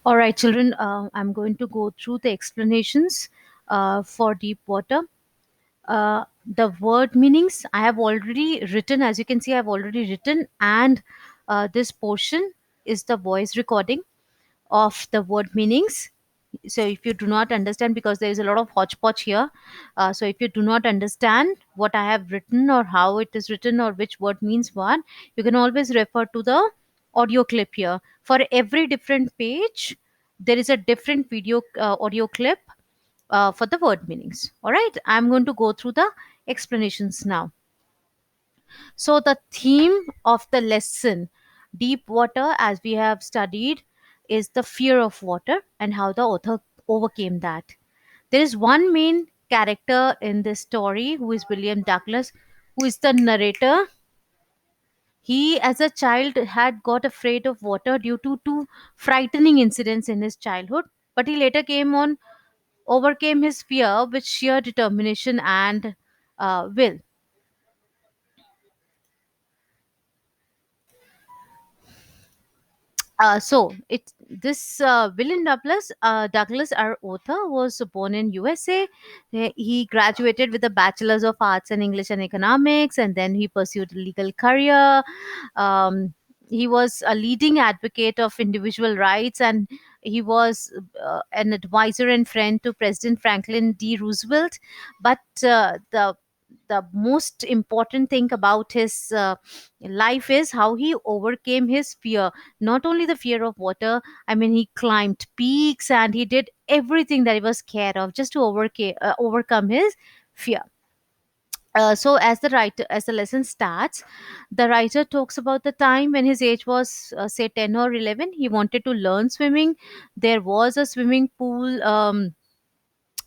All right, children, I'm going to go through the explanations for deep water. The word meanings I have already written, as you can see, I've already written, and this portion is the voice recording of the word meanings. So if you do not understand, because there is a lot of hodgepodge here, so if you do not understand what I have written or how it is written or which word means what, you can always refer to the audio clip here. For every different page there is a different video audio clip for the word meanings. All right, I'm going to go through the explanations now. So the theme of the lesson, deep water, as we have studied, is the fear of water and how the author overcame that. There is one main character in this story who is William Douglas, who is the narrator. He, as a child, had got afraid of water due to two frightening incidents in his childhood, but he later came on overcame his fear with sheer determination and will. So it this William Douglas, our author, was born in USA. He graduated with a bachelor's of arts in English and economics, and then he pursued a legal career. Um, he was a leading advocate of individual rights, and he was an advisor and friend to President Franklin D. Roosevelt. But the most important thing about his life is how he overcame his fear, not only the fear of water. I mean, he climbed peaks and he did everything that he was scared of just to overcome his fear. So as the lesson starts, the writer talks about the time when his age was say 10 or 11. He wanted to learn swimming. There was a swimming pool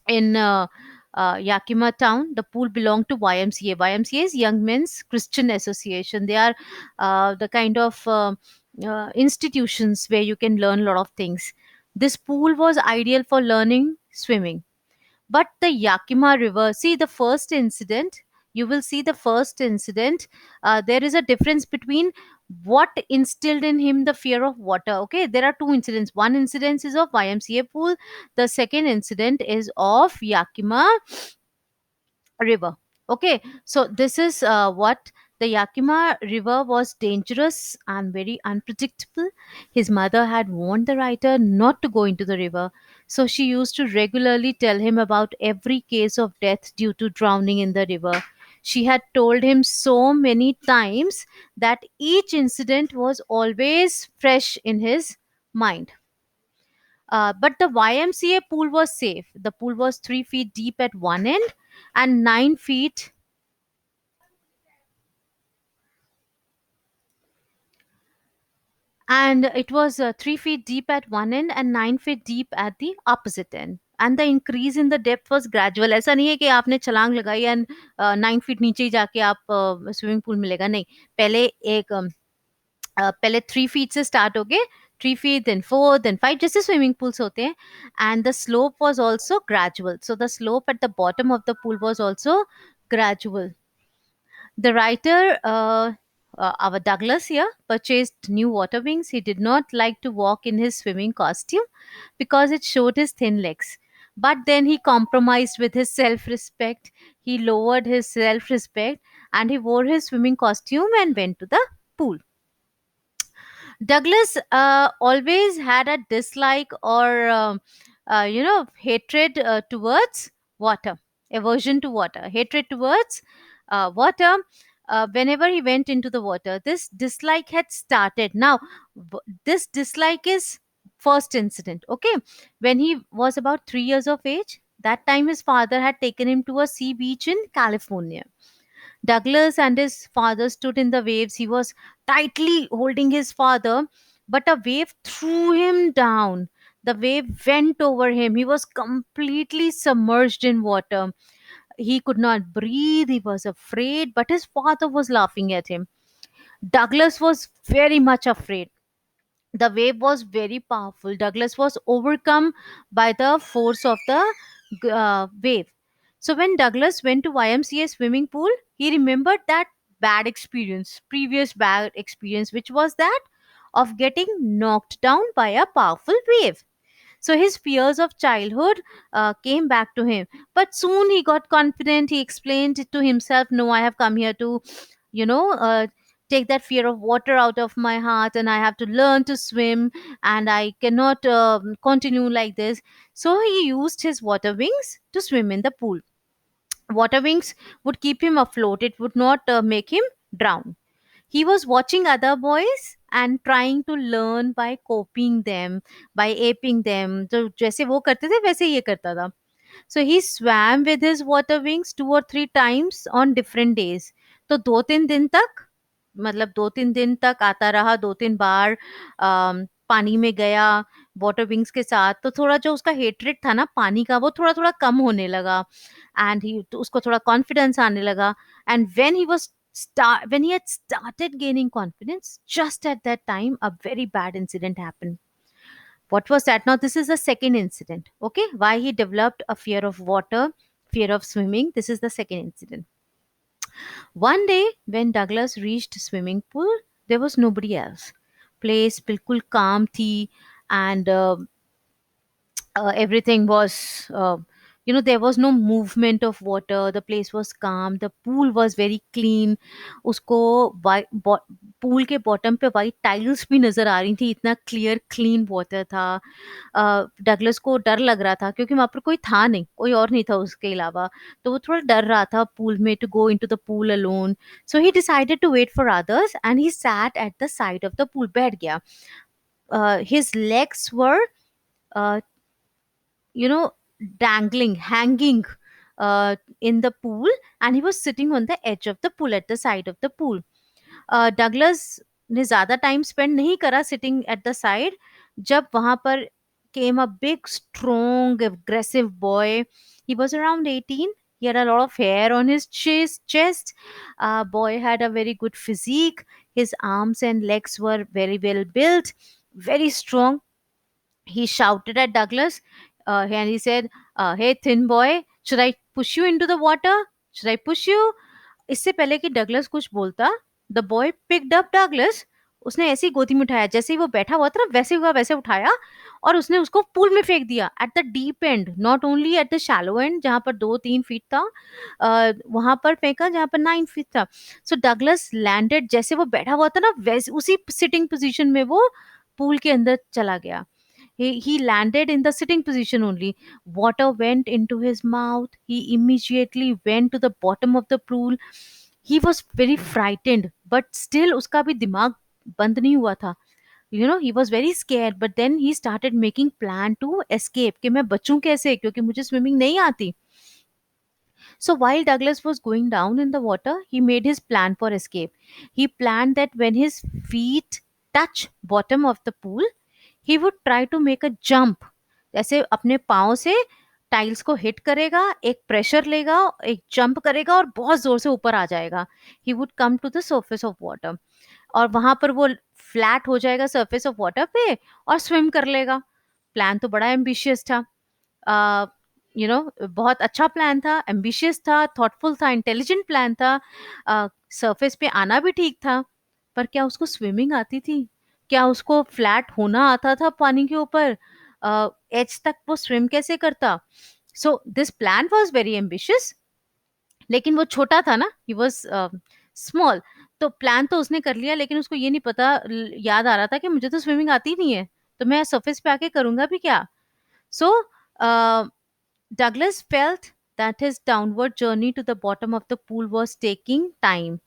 in Yakima town. The pool belonged to YMCA. YMCA is Young Men's Christian Association. They are the kind of institutions where you can learn a lot of things. This pool was ideal for learning swimming. But the Yakima River, see the first incident, you will see the first incident. There is a difference between what instilled in him the fear of water. Okay, there are two incidents. One incident is of YMCA pool, the second incident is of Yakima River. Okay, so this is what the Yakima River was dangerous and very unpredictable. His mother had warned the writer not to go into the river, so she used to regularly tell him about every case of death due to drowning in the river. She had told him so many times that each incident was always fresh in his mind. But the YMCA pool was safe. The pool was 3 feet deep at one end and 9 feet, and it was 3 feet deep at one end and 9 feet deep at the opposite end. And the increase in the depth was gradual. ऐसा नहीं है कि आपने छलांग लगाई and 9 feet नीचे ही जाके आप स्विमिंग पूल मिलेगा, नहीं. पहले एक पहले 3 फीट से स्टार्ट हो गए, 3 फीट, देन 4, देन 5, जैसे स्विमिंग पूल्स होते हैं. And the slope was also gradual, so the slope at the bottom of the pool was also gradual. The writer, our Douglas here, purchased new water wings. He did not like to walk in his swimming costume because it showed his thin legs. But then he compromised with his self respect. He lowered his self respect and he wore his swimming costume and went to the pool. Douglas always had a dislike or hatred towards water, aversion to water, hatred towards water. Whenever he went into the water, this dislike had started. Now, this dislike is first incident. Okay, when he was about 3 years of age, that time his father had taken him to a sea beach in California. Douglas and his father stood in the waves. He was tightly holding his father, but a wave threw him down. The wave went over him. He was completely submerged in water. He could not breathe. He was afraid, but his father was laughing at him. Douglas was very much afraid. The wave was very powerful. Douglas was overcome by the force of the wave. So when Douglas went to YMCA swimming pool, he remembered that bad experience, previous bad experience, which was that of getting knocked down by a powerful wave. So his fears of childhood came back to him. But soon he got confident. He explained it to himself, no, I have come here to, you know, take that fear of water out of my heart, and I have to learn to swim, and I cannot continue like this. So he used his water wings to swim in the pool. Water wings would keep him afloat, it would not make him drown. He was watching other boys and trying to learn by copying them, by aping them. तो जैसे वो करते थे वैसे ये करता था. So he swam with his water wings 2 or 3 times on different days. तो 2-3 दिन तक, मतलब 2-3 दिन तक आता रहा, 2-3 बार पानी में गया वाटर विंग्स के साथ. तो थोड़ा जो उसका हेट्रेट था ना पानी का, वो थोड़ा थोड़ा कम होने लगा. एंड ही, तो उसको थोड़ा कॉन्फिडेंस आने लगा. And when he had started gaining confidence, just at that time a very bad incident happened. What was that? Now this is the second incident. Okay, why he developed a fear of water, fear of swimming. This is the second incident. One day when Douglas reached swimming pool, there was nobody else. Place बिल्कुल calm थी. And everything was, there was no movement of water. The place was calm, the pool was very clean. उसको pool के bottom पे white tiles भी नजर आ रही थी, इतना क्लियर क्लीन वाटर था. डगलस को डर लग रहा था क्योंकि वहां पर कोई था नहीं, कोई और नहीं था उसके अलावा. तो वो थोड़ा डर रहा था पूल में, to go into the pool alone. So he decided to wait for others and he sat at the side of the pool, बैठ गया. His legs were, uh, you know dangling, hanging in the pool, and he was sitting on the edge of the pool, at the side of the pool. Douglas ने ज्यादा time spend नहीं करा sitting at the side, जब वहां पर came a big strong aggressive boy. He was around 18. He had a lot of hair on his chest. Boy had a very good physique. His arms and legs were very well built, very strong. He shouted at Douglas, and he said, "Hey, thin boy, should I push you into the water? Should I push you?" इससे पहले कि Douglas कुछ बोलता, the boy picked up Douglas. उसने ऐसे ही गोदी में उठाया, जैसे ही वो बैठा हुआ था ना वैसे हुआ वैसे उठाया, और उसने उसको पूल में फेंक दिया, at the deep and, not only at the shallow and जहां पर 2-3 फीट था, वहां पर फेंका जहां पर 9 फीट था. सो डगलस लैंडेड, जैसे वो बैठा हुआ था ना वैसे उसी सिटिंग पोजीशन में वो पूल के अंदर चला गया. He landed in the sitting position only. Water went into his mouth. He immediately went to the bottom of the pool. He was very frightened, but still उसका भी दिमाग बंद नहीं हुआ था. He was very scared, but then he started making plan to escape, कि मैं बचूं कैसे, क्योंकि मुझे स्विमिंग नहीं आती. So while Douglas was going down in the water, he made his plan for escape. He planned that when his feet touch bottom of the pool, he would try to make a jump. जैसे अपने पाँव से tiles को hit करेगा, एक pressure लेगा, एक jump करेगा और बहुत जोर से ऊपर आ जाएगा. He would come to the surface of water, और वहां पर वो फ्लैट हो जाएगा सरफेस ऑफ वाटर पे और स्विम कर लेगा. प्लान तो बड़ा एम्बिशियस था. बहुत अच्छा प्लान था, एम्बिशियस था, थॉटफुल था, इंटेलिजेंट प्लान था. सरफेस पे आना भी ठीक था, पर क्या उसको स्विमिंग आती थी? क्या उसको फ्लैट होना आता था पानी के ऊपर? एज तक वो स्विम कैसे करता? So this plan was very ambitious, लेकिन वो छोटा था ना, ही वॉज स्मॉल. तो प्लान तो उसने कर लिया, लेकिन उसको ये नहीं पता, याद आ रहा था कि मुझे तो स्विमिंग आती नहीं है, तो मैं सरफेस पे आके करूंगा भी क्या? सो Douglas felt that his downward journey to the bottom of the pool was taking time.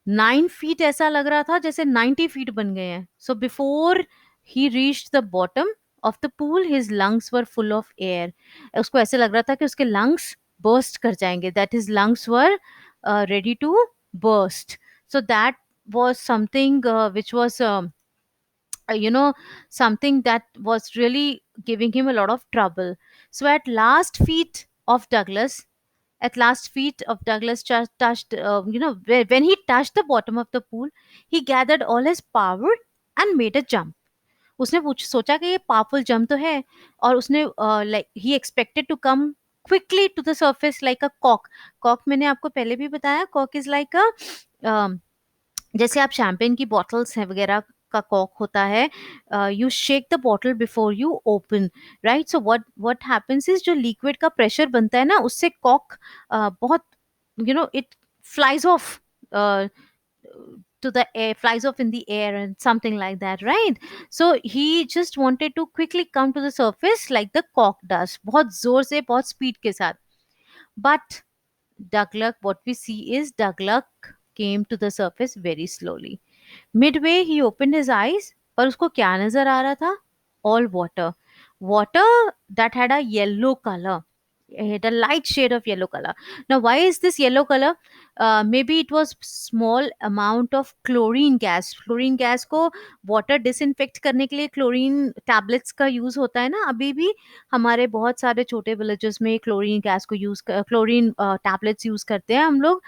9 feet ऐसा लग रहा था जैसे 90 फीट बन गए हैं. So before he reached the bottom of the pool, his lungs were full of air. उसको ऐसे लग रहा था कि उसके लंग्स बर्स्ट कर जाएंगे, that his lungs were ready to burst. So that was something which was something that was really giving him a lot of trouble. So at last feet of Douglas touched, when he touched the bottom of the pool, he gathered all his power and made a jump. उसने सोचा कि ये powerful jump तो है, और उसने like he expected to come quickly to the surface like a कॉक. कॉक मैंने आपको पहले भी बताया, कॉक इज लाइक अ, जैसे आप शैंपेन की बॉटल्स हैं वगैरह का कॉक होता है, you shake the bottle before you open, right? So what happens is, जो लिक्विड का प्रेशर बनता है ना, उससे कॉक बहुत, it flies of to the air, flies off in the air and something like that, right? So he just wanted to quickly come to the surface like the cock does, बहुत जोर से, बहुत speed के साथ. But Douglas, what we see is Douglas came to the surface very slowly. Midway, he opened his eyes, पर उसको क्या नजर आ रहा था? All water. Water that had a yellow color. It had a light shade of yellow color. Now, why is this yellow color? Maybe it was small amount of chlorine gas. Chlorine gas को water disinfect करने के लिए chlorine tablets का use होता है ना, अभी भी हमारे बहुत सारे छोटे villages में chlorine gas को use chlorine tablets use करते हैं हम लोग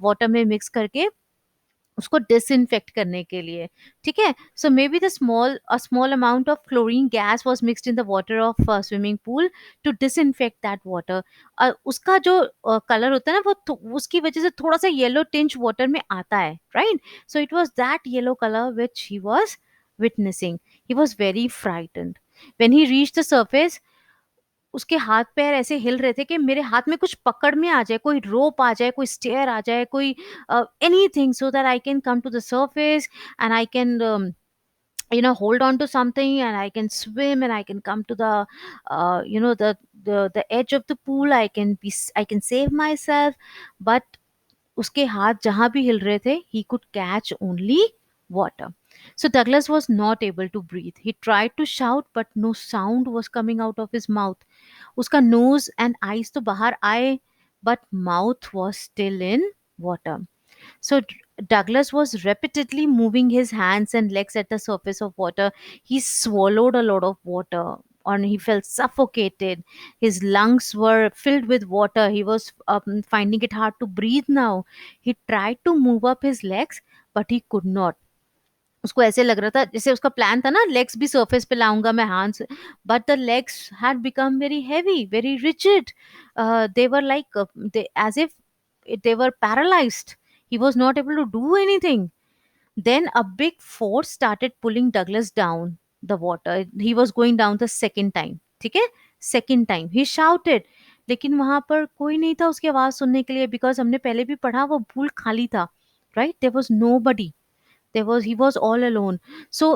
water में mix करके उसको डिसइंफेक्ट करने के लिए. ठीक है, so may be the small a small amount of chlorine gas was mixed in the water of swimming pool to disinfect that water. उसका जो कलर होता है ना, वो उसकी वजह से थोड़ा सा येलो टिंच वाटर में आता है, right? So it was that yellow colour which he was witnessing. He was very frightened when he reached the surface. उसके हाथ पैर ऐसे हिल रहे थे कि मेरे हाथ में कुछ पकड़ में आ जाए, कोई रोप आ जाए, कोई स्टेयर आ जाए, कोई anything, so that I can come to the surface and I can hold on to something and I can swim and I can come to the the edge of the pool. I can save myself. But उसके हाथ जहां भी हिल रहे थे, he could catch only water. So Douglas was not able to breathe. He tried to shout but no sound was coming out of his mouth. उसका nose and eyes तो बाहर आए, but mouth was still in water. So Douglas was repeatedly moving his hands and legs at the surface of water. He swallowed a lot of water and he felt suffocated. His lungs were filled with water. He was finding it hard to breathe now. He tried to move up his legs, but he could not. उसको ऐसे लग रहा था जैसे उसका plan था ना, legs भी सरफेस पे लाऊंगा मैं हाथ, but the legs had become very heavy, very rigid. They were like as if they were paralyzed. He was not able to do anything. Then a big force started pulling Douglas down the water. He was going down the second time. ठीक है, second time he shouted. लेकिन वहां पर कोई नहीं था उसकी आवाज सुनने के लिए, बिकॉज हमने पहले भी पढ़ा वो पूल खाली था, right? There was nobody. He was all alone. So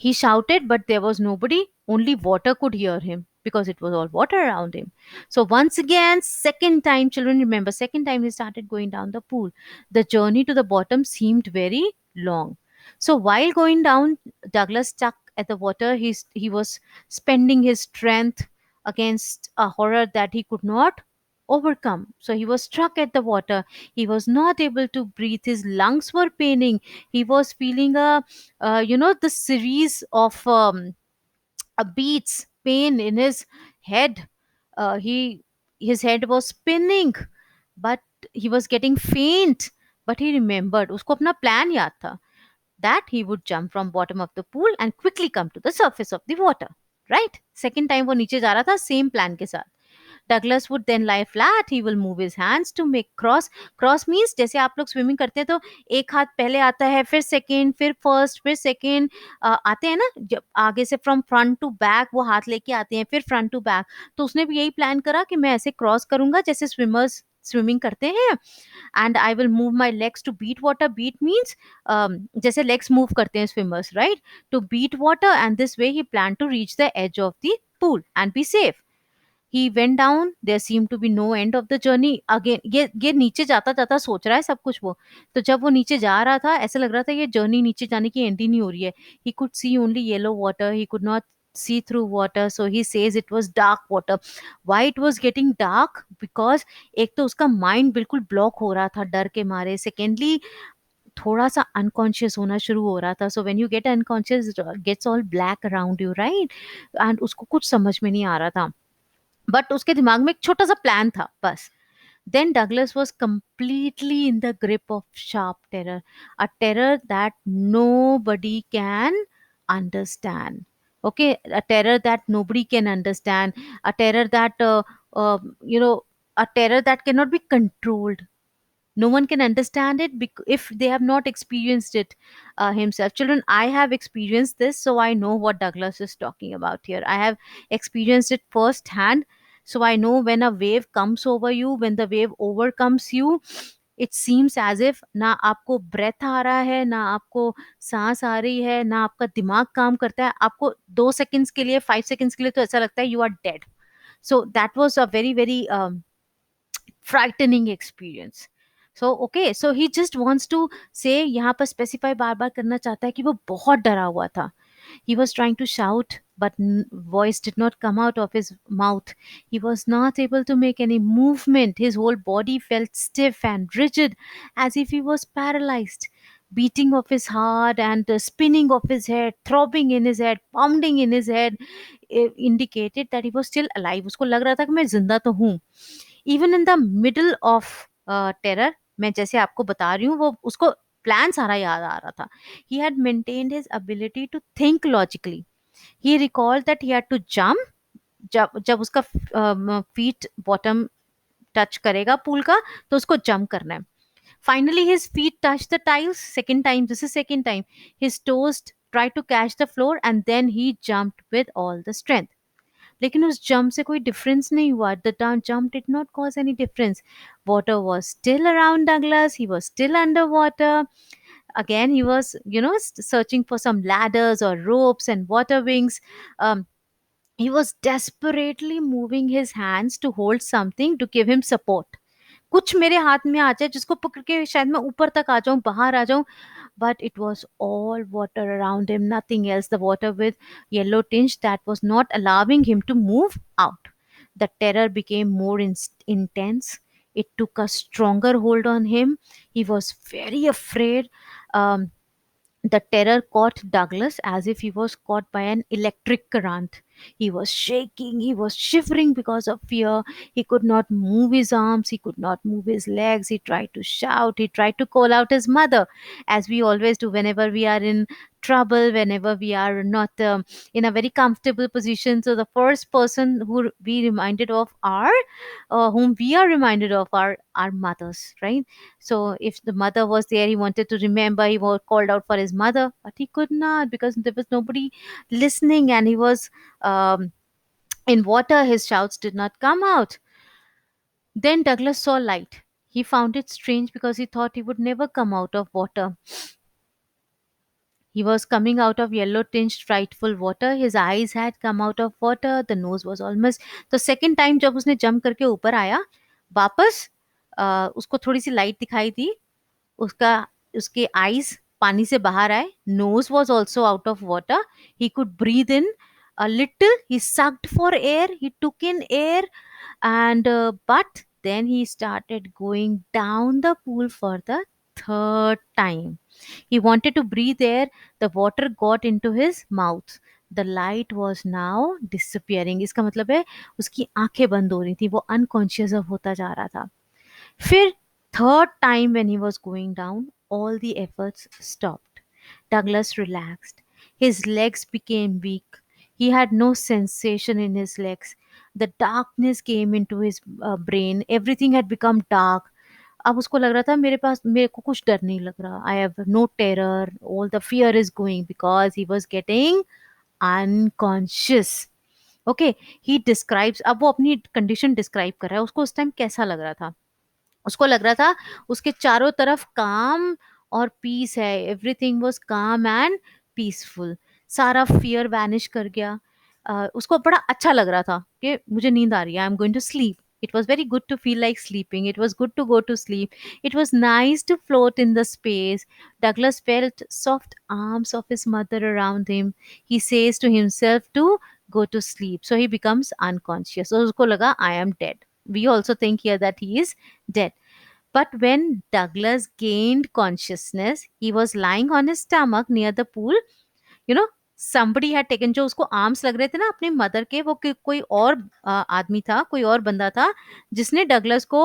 he shouted, but there was nobody. Only water could hear him because it was all water around him. So once again, second time, children remember, second time he started going down the pool. The journey to the bottom seemed very long. So while going down, Douglas stuck at the water. He was spending his strength against a horror that he could not overcome. So he was struck at the water. He was not able to breathe. His lungs were paining. He was feeling the series of beats, pain in his head. He His head was spinning, but he was getting faint. But he remembered, उसको अपना plan याद था, that he would jump from bottom of the pool and quickly come to the surface of the water. Right? Second time वो नीचे जा रहा था same plan के साथ. Douglas would then lie flat. He will move his hands to make cross. Cross means जैसे आप लोग स्विमिंग करते हैं तो एक हाथ पहले आता है, फिर सेकेंड, फिर फर्स्ट, फिर सेकेंड आते हैं ना, जब आगे से फ्रॉम फ्रंट टू बैक वो हाथ लेके आते हैं, फिर फ्रंट टू बैक. तो उसने भी यही प्लान करा कि मैं ऐसे क्रॉस करूंगा जैसे स्विमर्स स्विमिंग करते हैं. And I will move my legs to beat water. Beat means जैसे लेग्स मूव करते हैं swimmers, right? To beat water, and this way he plan to reach the edge of the pool and be safe. He went down. There seemed to be no end of the journey. Again, ये नीचे जाता जाता सोच रहा है सब कुछ वो. तो जब वो नीचे जा रहा था, ऐसा लग रहा था ये जर्नी नीचे जाने की एंड ही नहीं हो रही है. He could see only yellow water. He could not see through water. So he says it was dark water. Why it was getting dark? Because एक तो उसका माइंड बिल्कुल ब्लॉक हो रहा था डर के मारे. सेकेंडली थोड़ा सा अनकॉन्शियस होना शुरू हो रहा था. So when you get unconscious, gets all black around you, right? And उसको कुछ समझ में नहीं आ रहा था, बट उसके दिमाग में एक छोटा सा प्लान था बस. Then Douglas was completely in the grip of sharp terror, a terror that nobody can understand. Okay, a terror that nobody can understand, a terror that, uh, you know, a terror that cannot be controlled. No one can understand it if they have not experienced it himself. Children, I have experienced this, so I know what Douglas is talking about here. I have experienced it firsthand. So I know when a wave comes over you, when the wave overcomes you, it seems as if ना आपको breath आ रहा है, ना आपको सांस आ रही है, ना आपका दिमाग काम करता है, आपको 2 सेकंड्स के लिए, 5 सेकंड्स के लिए तो ऐसा लगता है you are dead. So that was a very very frightening experience. So okay, so he just wants to say, यहाँ पर specify बार बार करना चाहता है कि वो बहुत डरा हुआ था. He was trying to shout, but voice did not come out of his mouth. He was not able to make any movement. His whole body felt stiff and rigid, as if he was paralyzed. Beating of his heart and the spinning of his head, throbbing in his head, pounding in his head, indicated that he was still alive. उसको लग रहा था कि मैं जिंदा तो हूँ. Even in the middle of terror, मैं जैसे आपको बता रही हूँ, वो उसको प्लान सारा याद आ रहा था. He had maintained his ability to think logically. He recalled that he had to jump. जब जब उसका फीट बॉटम टच करेगा पूल का, तो उसको जंप करना है. Finally his feet touched the tiles. Second time, this is second time, his toes tried to catch the floor, and then he jumped with all the strength. लेकिन उस jump से कोई डिफरेंस नहीं हुआ. The jump did not cause any difference. Water was still around Douglas. He was still underwater. Again he was, searching for some ladders or ropes and water wings. um, he was desperately moving his hands to hold something to give him support. कुछ मेरे हाथ में आ जाए जिसको पकड़ के शायद मैं ऊपर तक आ जाऊं, बाहर आ जाऊं. But it was all water around him, nothing else. The water with yellow tinge that was not allowing him to move out. The terror became more intense. It took a stronger hold on him. He was very afraid. The terror caught Douglas as if he was caught by an electric current. He was shaking, he was shivering because of fear. He could not move his arms, he could not move his legs. He tried to shout, he tried to call out his mother, as we always do whenever we are in trouble, whenever we are not in a very comfortable position. So, the first person whom we are reminded of are our mothers, right? So if the mother was there, he wanted to remember, he was called out for his mother, but he could not because there was nobody listening, and he was in water. His shouts did not come out. Then Douglas saw light. He found it strange because he thought he would never come out of water. He was coming out of yellow tinged frightful water. His eyes had come out of water. The nose was almost. तो second time जब उसने jump करके ऊपर आया वापस, उसको थोड़ी सी light दिखाई दी. उसका उसके आईज पानी से बाहर आए. Knows was also out of water. He could breathe in a little. He sucked for air. He took in air, and but then he started going down the pool for the third time. He wanted to breathe air. The water got into his mouth. The light was now disappearing. इसका मतलब है उसकी आंखें बंद हो रही थी. वो अनकॉन्शियस अब होता जा रहा था. फिर third time when he was going down, all the efforts stopped. Douglas relaxed. His legs became weak. He had no sensation in his legs. The darkness came into his brain. Everything had become dark. अब उसको लग रहा था मेरे को कुछ डर नहीं लग रहा. I have no terror. All the fear is going because he was getting unconscious. Okay, he describes. अब वो अपनी कंडीशन डिस्क्राइब कर रहा है. उसको उस टाइम कैसा लग रहा था. उसको लग रहा था उसके चारों तरफ काम और पीस है. एवरीथिंग वाज काम एंड पीसफुल. सारा फियर वैनिश कर गया. उसको बड़ा अच्छा लग रहा था कि मुझे नींद आ रही है. I am going to sleep. It was very good to feel like sleeping. It was good to go to sleep. It was nice to float in the space. Douglas felt soft arms of his mother around him. He says to himself to go to sleep. So he becomes unconscious. So usko laga I am dead. We also think here that he is dead. But when Douglas gained consciousness, he was lying on his stomach near the pool. You know, somebody had taken, जो उसको arms लग रहे थे ना अपनी mother के, वो कोई और आदमी था, कोई और बंदा था जिसने डगलस को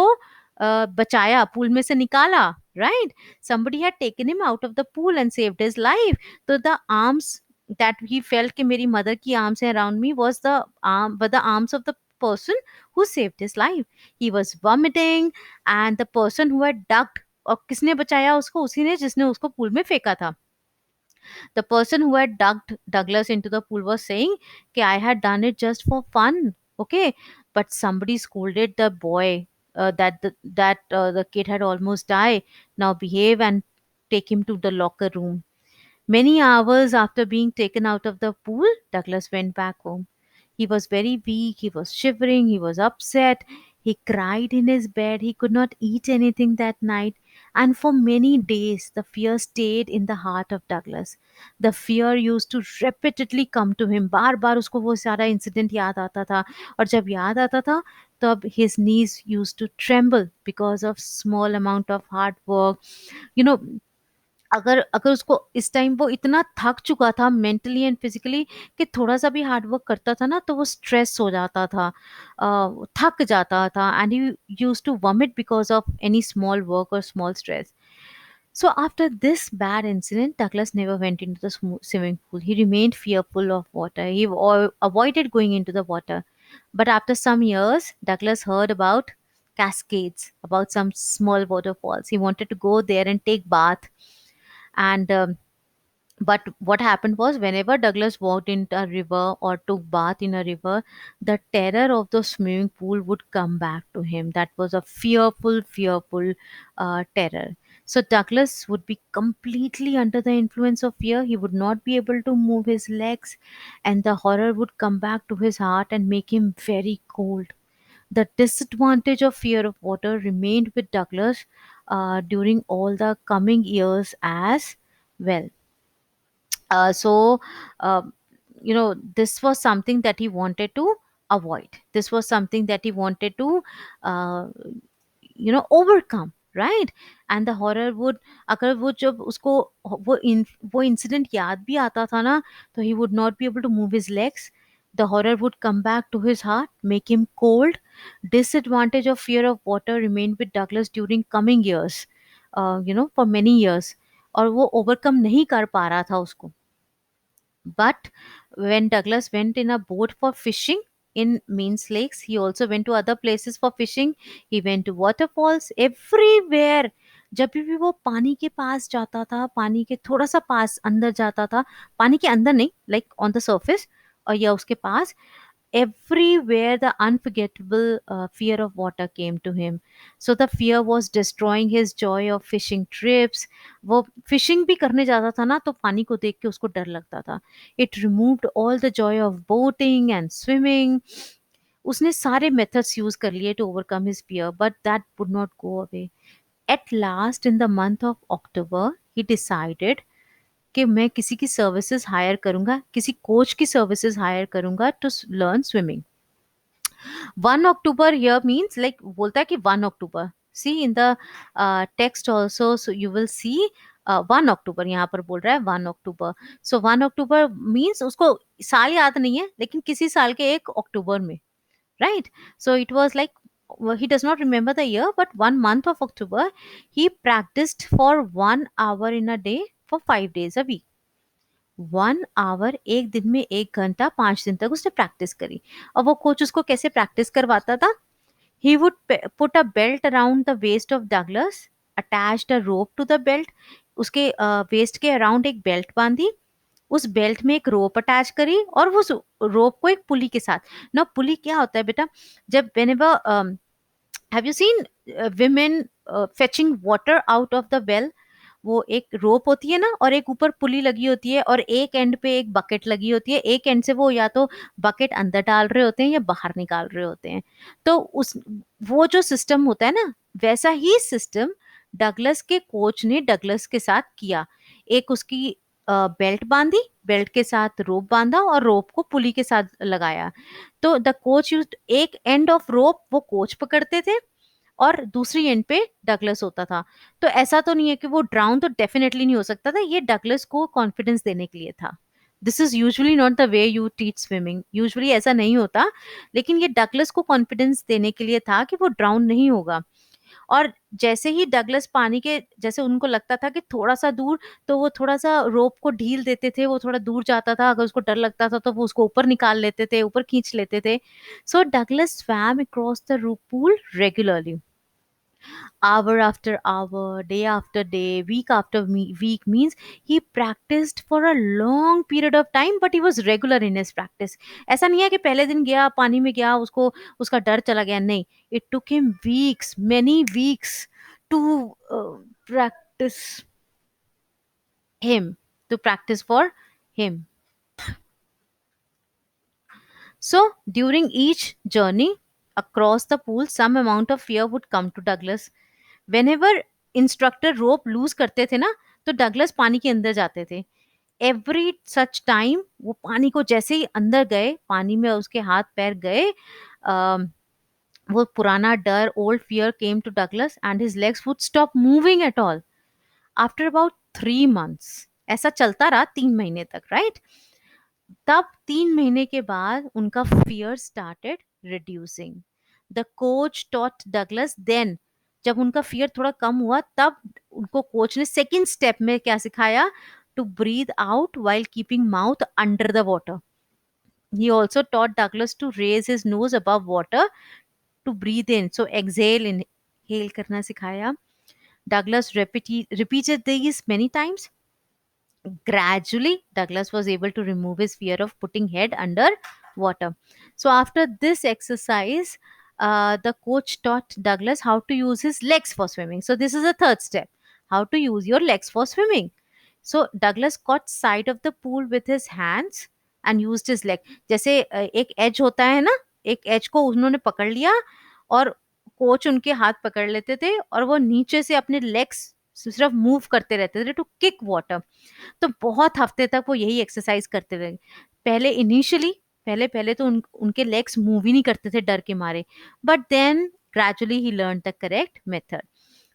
बचाया, पूल में से निकाला. Right, somebody had taken him out of the pool and saved his life. तो the arms that he felt कि मेरी मदर की arms हैं around me was the arms of the person who saved his life. He was vomiting, and the person who had ducked और किसने बचाया उसको? उसी ने जिसने उसको पूल में फेंका था. The person who had ducked Douglas into the pool was saying, "Okay, I had done it just for fun, okay." But somebody scolded the boy that the kid had almost died. Now behave and take him to the locker room. Many hours after being taken out of the pool, Douglas went back home. He was very weak, he was shivering, he was upset. He cried in his bed, he could not eat anything that night. And for many days, the fear stayed in the heart of Douglas. The fear used to repeatedly come to him. बार बार उसको वो सारा incident याद आता था. और जब याद आता था, तब his knees used to tremble because of small amount of hard work. You know, अगर अगर उसको इस टाइम वो इतना थक चुका था मेंटली एंड फिजिकली कि थोड़ा सा भी हार्ड वर्क करता था ना तो वो स्ट्रेस हो जाता था, थक जाता था, and he use to vomit because of any small work और small stress. So after this bad incident, Douglas never went into the swimming pool. He remained fearful of water. He avoided going into the water. But after some years, Douglas heard about cascades, about some small waterfalls. He wanted to go there and take bath. And but what happened was, whenever Douglas walked into a river or took bath in a river, the terror of the swimming pool would come back to him. That was a fearful terror. So Douglas would be completely under the influence of fear. He would not be able to move his legs, and the horror would come back to his heart and make him very cold. The disadvantage of fear of water remained with Douglas during all the coming years as well. So, this was something that he wanted to avoid. This was something that he wanted to, uh, overcome, right? And the horror would, अगर वो जब उसको वो incident याद भी आता था ना, तो he would not be able to move his legs. The horror would come back to his heart, make him cold. Disadvantage of fear of water remained with Douglas during coming years, for many years. और वो overcome नहीं कर पा रहा था उसको. But when Douglas went in a boat for fishing in Means Lakes, he also went to other places for fishing. He went to waterfalls everywhere. जब भी वो पानी के पास जाता था, पानी के थोड़ा सा पास अंदर जाता था, पानी के अंदर नहीं, लाइक ऑन द सर्फेस, और या उसके पास, everywhere the unforgettable fear of water came to him. So the fear was destroying his joy of fishing trips. वो फिशिंग भी करने जाता था ना, तो पानी को देख के उसको डर लगता था. It removed all the joy of boating and swimming. उसने सारे methods use कर लिए to overcome his fear, but that would not go away. At last, in the month of October, he decided कि मैं किसी की सर्विसेज हायर करूंगा, किसी कोच की सर्विसेज हायर करूंगा to learn swimming. 1 October here means, like, बोलता है कि 1 October. See in the text also, so you will see 1 October यहाँ पर बोल रहा है 1 October. सो 1 October मीन्स उसको साल याद नहीं है, लेकिन किसी साल के 1 अक्टूबर में, right? So it was like, well, he does not remember the year, but 1 month of October, he practiced for 1 hour in a day for 5 days a week. 1 our, एक दिन में 1 घंटा, 5 दिन तक उसने प्रैक्टिस करी. और वो कोच उसको कैसे प्रैक्टिस करवाता था? He would put a belt around the waist of Douglas, attached a rope to the belt. उसके वेस्ट के अराउंड एक बेल्ट बांधी, उस बेल्ट में एक रोप अटैच करी, और वो रोप को एक पुली के साथ. ना पुली क्या होता है बेटा? जब whenever have you seen women fetching water out of the well? वो एक रोप होती है ना, और एक ऊपर पुली लगी होती है, और एक एंड पे एक बकेट लगी होती है. एक एंड से वो या तो बकेट अंदर डाल रहे होते हैं या बाहर निकाल रहे होते हैं. तो उस वो जो सिस्टम होता है ना, वैसा ही सिस्टम डगलस के कोच ने डगलस के साथ किया. एक उसकी बेल्ट बांधी, बेल्ट के साथ रोप बांधा, और रोप को पुली के साथ लगाया. तो द कोच यूज्ड एक एंड ऑफ रोप, वो कोच पकड़ते थे, और दूसरी एंड पे डगलस होता था. तो ऐसा तो नहीं है कि वो ड्राउन तो डेफिनेटली नहीं हो सकता था, ये डगलस को कॉन्फिडेंस देने के लिए था. This is usually not the way you teach swimming, usually ऐसा नहीं होता, लेकिन ये डगलस को कॉन्फिडेंस देने के लिए था कि वो ड्राउन नहीं होगा. और जैसे ही डगलस पानी के, जैसे उनको लगता था कि थोड़ा सा दूर, तो वो थोड़ा सा रोप को ढील देते थे, वो थोड़ा दूर जाता था, अगर उसको डर लगता था तो वो उसको ऊपर निकाल लेते थे, ऊपर खींच लेते थे. So Douglas swam across the pool regularly. Hour after hour, day after day, week after week, means he practiced for a long period of time, but he was regular in his practice. ऐसा नहीं है कि पहले दिन गया पानी में गया उसको उसका डर चला गया, नहीं. It took him weeks, many weeks to practice him, to practice for him. So during each journey across the pool, some amount of fear would come to Douglas. Whenever instructor rope loose करते थे ना, तो Douglas पानी के अंदर जाते थे. Every such time वो पानी को जैसे ही अंदर गए, पानी में उसके हाथ पैर गए, वो पुराना डर, old fear came to Douglas and his legs would stop moving at all. After about 3 months, ऐसा चलता रहा 3 महीने तक, राइट. तब 3 महीने के बाद उनका fear started reducing. The coach taught Douglas then, जब उनका फियर थोड़ा कम हुआ, तब उनको कोच ने सेकंड स्टेप में क्या सिखाया, to breathe out while keeping mouth under the water. He also taught Douglas to raise his nose above water to breathe in. So exhale, inhale करना सिखाया. Douglas repeated these many times. Gradually, Douglas was able to remove his fear of putting head under water. So after this exercise, the coach taught Douglas how to use his legs for swimming. So this is the third step: how to use your legs for swimming. So Douglas caught sight of the pool with his hands and used his leg. जैसे एक as होता है ना, एक as को उन्होंने पकड़ लिया और कोच उनके हाथ पकड़ लेते थे और वो नीचे से अपने लेग्स सिर्फ मूव करते रहते थे टू किक वाटर. तो बहुत हफ्ते तक वो यही एक्सरसाइज करते रहे. पहले इनिशियली, पहले पहले तो उनके लेग्स मूव ही नहीं करते थे डर के मारे, but then gradually he learned the correct method.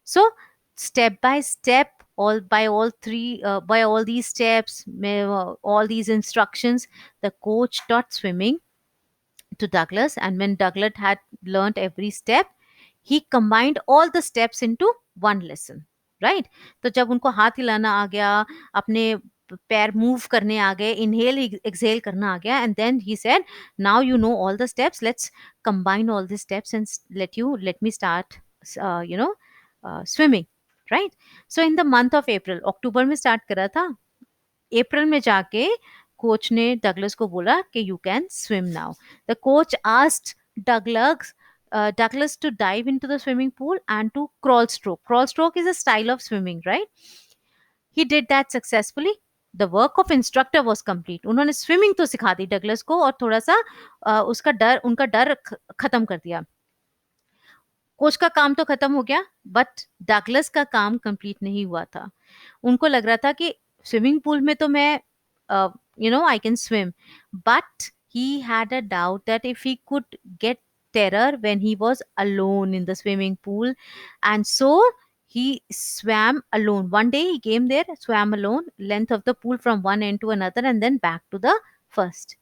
So step by step, by all these steps, all these instructions, the coach taught swimming to Douglas, and when Douglas had learned every step, he combined all the steps into one lesson, right. तो जब उनको हाथ हिलाना आ गया, अपने पैर move करने आ गए, इनहेल एक्सहेल करना आ गया, and then he said, now you know all the steps, let's combine all the steps and let me start swimming, right. So in the month of April, अक्टूबर में स्टार्ट करा था, अप्रैल में जाके coach ने Douglas को बोला कि you can swim now. The coach asked Douglas Douglas to dive into the swimming pool and to crawl stroke. Crawl stroke is a style of swimming, right? He did that successfully. The work of instructor was complete. उन्होंने swimming तो सिखा दी Douglas को और थोड़ा सा उनका डर खत्म कर दिया. कोच का काम तो खत्म हो गया, बट डगलस का काम कंप्लीट नहीं हुआ था. उनको लग रहा था कि स्विमिंग पूल में तो मैं I can swim, but he had a doubt that if he could get terror when he was alone in the swimming pool, and so he swam alone. One day he came there, swam alone length of the pool from one end to another and then back to the first.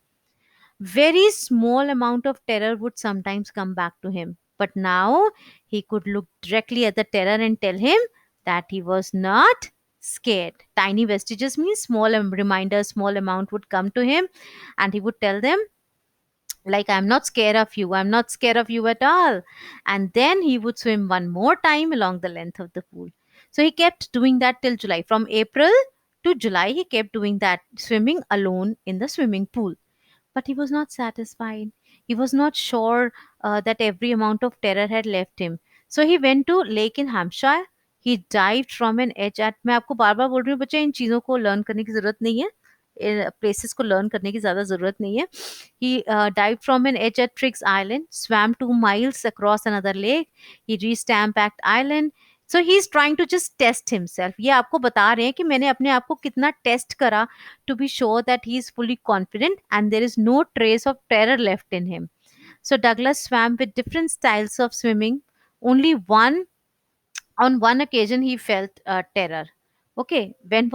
Very small amount of terror would sometimes come back to him, but now he could look directly at the terror and tell him that he was not scared. Tiny vestiges means small reminders, small amount would come to him, and he would tell them, like, I'm not scared of you, I'm not scared of you at all. And then he would swim one more time along the length of the pool. So he kept doing that till July. From April to July, he kept doing that, swimming alone in the swimming pool. But he was not satisfied. He was not sure that every amount of terror had left him. So he went to lake in Hampshire. He dived from an edge at, मैं आपको बार बार बोल रही हूँ बच्चे, इन चीज़ों को learn करने की ज़रूरत नहीं है, प्लेसेस को लर्न करने की ज़्यादा ज़रूरत नहीं है. He dived from an edge at Triggs Island, swam 2 miles across another lake. He reached Tampact Island. So he is trying to just test himself. ये आपको बता रहे हैं कि मैंने अपने आप को कितना टेस्ट करा, to be sure that he is fully confident and there is no trace of terror left in him. So Douglas swam with different styles of swimming. Only on one occasion he felt terror. Okay, When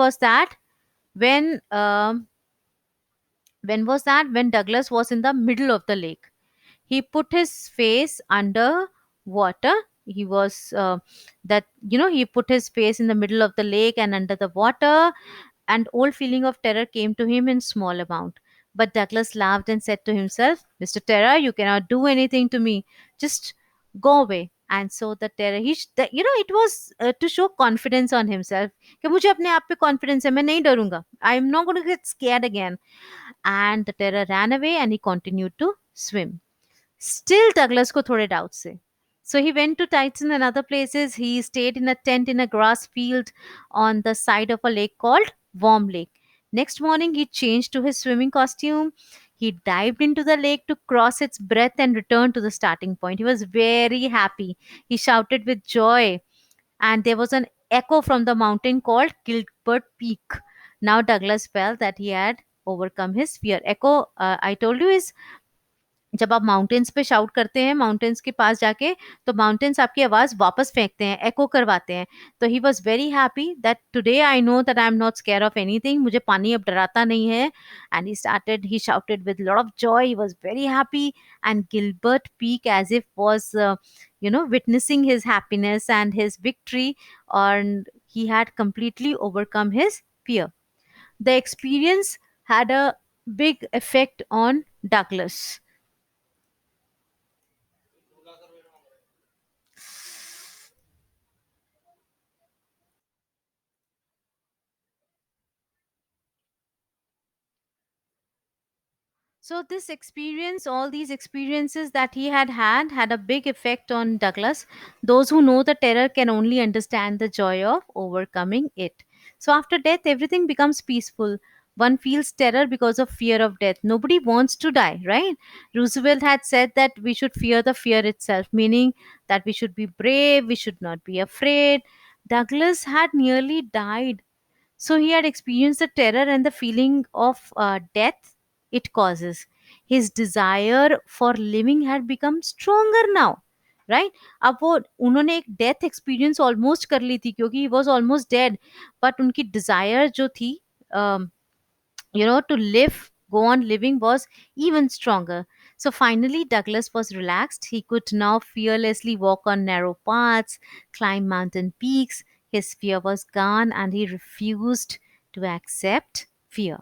when was that? When Douglas was in the middle of the lake. He put his face under water. He was that he put his face in the middle of the lake and under the water, and old feeling of terror came to him in small amount. But Douglas laughed and said to himself, Mr. Terror, you cannot do anything to me. Just go away. And so the terror, it was to show confidence on himself, कि मुझे अपने आप पे confidence है, मैं नहीं डरूंगा, I am not going to get scared again. And the terror ran away and he continued to swim. Still, Douglas को थोड़े doubts थे. So he went to Titan and other places. He stayed in a tent in a grass field on the side of a lake called Warm Lake. Next morning, he changed to his swimming costume. He dived into the lake to cross its breadth and return to the starting point. He was very happy. He shouted with joy, and there was an echo from the mountain called Gilbert Peak. Now Douglas felt that he had overcome his fear. Echo, I told you, is जब आप mountains पे shout करते हैं, mountains के पास जाके, तो mountains आपकी आवाज़ वापस फेंकते हैं, एको करवाते हैं. तो he was very happy that today I know that I am not scare of anything, मुझे पानी अब डराता नहीं है. And he shouted with lot of joy, he was very happy. And Gilbert peek as if was witnessing his happiness and his victory, and he had completely overcome his fear. The experience had a big effect on Douglas. So this experience, all these experiences that he had a big effect on Douglas. Those who know the terror can only understand the joy of overcoming it. So after death, everything becomes peaceful. One feels terror because of fear of death. Nobody wants to die, right? Roosevelt had said that we should fear the fear itself, meaning that we should be brave, we should not be afraid. Douglas had nearly died, so he had experienced the terror and the feeling of death it causes. His desire for living had become stronger now. Right. अब वो उन्होंने एक death experience almost कर ली थी क्योंकि he was almost dead. But उनकी Dzire जो थी to live, go on living, was even stronger. So finally, Douglas was relaxed. He could now fearlessly walk on narrow paths, climb mountain peaks. His fear was gone and he refused to accept fear.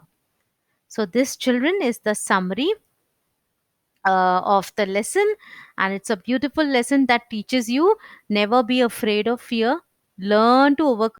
So, this, children, is the summary of the lesson, and it's a beautiful lesson that teaches you never be afraid of fear, learn to overcome